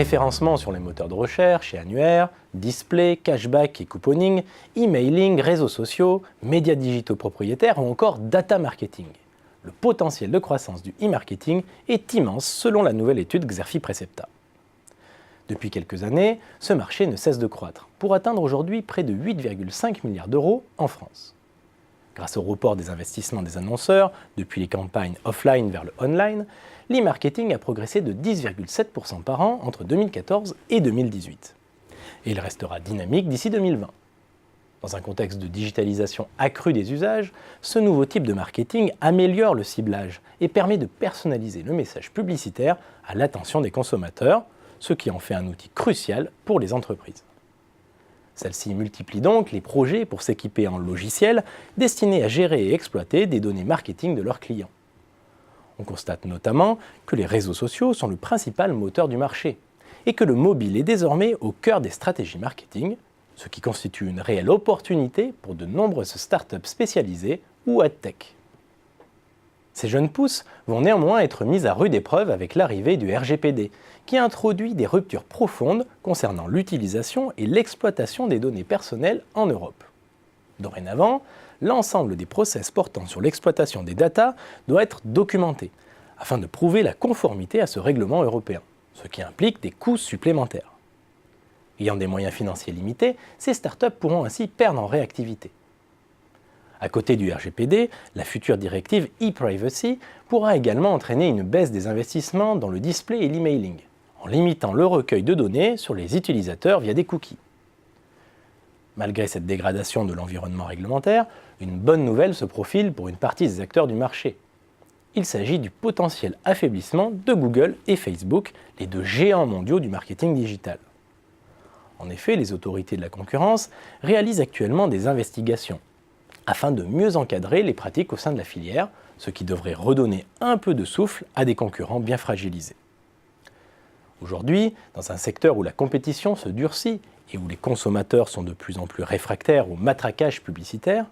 Référencement sur les moteurs de recherche et annuaires, display, cashback et couponing, emailing, réseaux sociaux, médias digitaux propriétaires ou encore data marketing. Le potentiel de croissance du e-marketing est immense selon la nouvelle étude Xerfi Precepta. Depuis quelques années, ce marché ne cesse de croître, pour atteindre aujourd'hui près de 8,5 milliards d'euros en France. Grâce au report des investissements des annonceurs, depuis les campagnes offline vers le online, l'e-marketing a progressé de 10,7% par an entre 2014 et 2018. Et il restera dynamique d'ici 2020. Dans un contexte de digitalisation accrue des usages, ce nouveau type de marketing améliore le ciblage et permet de personnaliser le message publicitaire à l'attention des consommateurs, ce qui en fait un outil crucial pour les entreprises. Celle-ci multiplie donc les projets pour s'équiper en logiciels destinés à gérer et exploiter des données marketing de leurs clients. On constate notamment que les réseaux sociaux sont le principal moteur du marché et que le mobile est désormais au cœur des stratégies marketing, ce qui constitue une réelle opportunité pour de nombreuses startups spécialisées ou ad-tech. Ces jeunes pousses vont néanmoins être mises à rude épreuve avec l'arrivée du RGPD, qui introduit des ruptures profondes concernant l'utilisation et l'exploitation des données personnelles en Europe. Dorénavant, l'ensemble des process portant sur l'exploitation des datas doit être documenté, afin de prouver la conformité à ce règlement européen, ce qui implique des coûts supplémentaires. Ayant des moyens financiers limités, ces startups pourront ainsi perdre en réactivité. À côté du RGPD, la future directive e-privacy pourra également entraîner une baisse des investissements dans le display et l'emailing, en limitant le recueil de données sur les utilisateurs via des cookies. Malgré cette dégradation de l'environnement réglementaire, une bonne nouvelle se profile pour une partie des acteurs du marché. Il s'agit du potentiel affaiblissement de Google et Facebook, les deux géants mondiaux du marketing digital. En effet, les autorités de la concurrence réalisent actuellement des investigations afin de mieux encadrer les pratiques au sein de la filière, ce qui devrait redonner un peu de souffle à des concurrents bien fragilisés. Aujourd'hui, dans un secteur où la compétition se durcit et où les consommateurs sont de plus en plus réfractaires au matraquage publicitaire,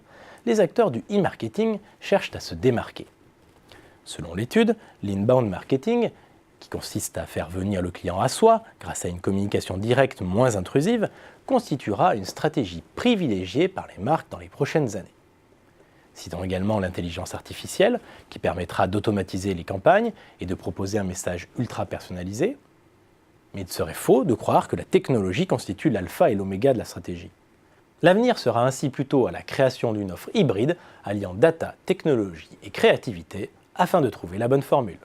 les acteurs du e-marketing cherchent à se démarquer. Selon l'étude, l'inbound marketing, qui consiste à faire venir le client à soi grâce à une communication directe moins intrusive, constituera une stratégie privilégiée par les marques dans les prochaines années. Citons également l'intelligence artificielle, qui permettra d'automatiser les campagnes et de proposer un message ultra personnalisé. Mais il serait faux de croire que la technologie constitue l'alpha et l'oméga de la stratégie. L'avenir sera ainsi plutôt à la création d'une offre hybride alliant data, technologie et créativité afin de trouver la bonne formule.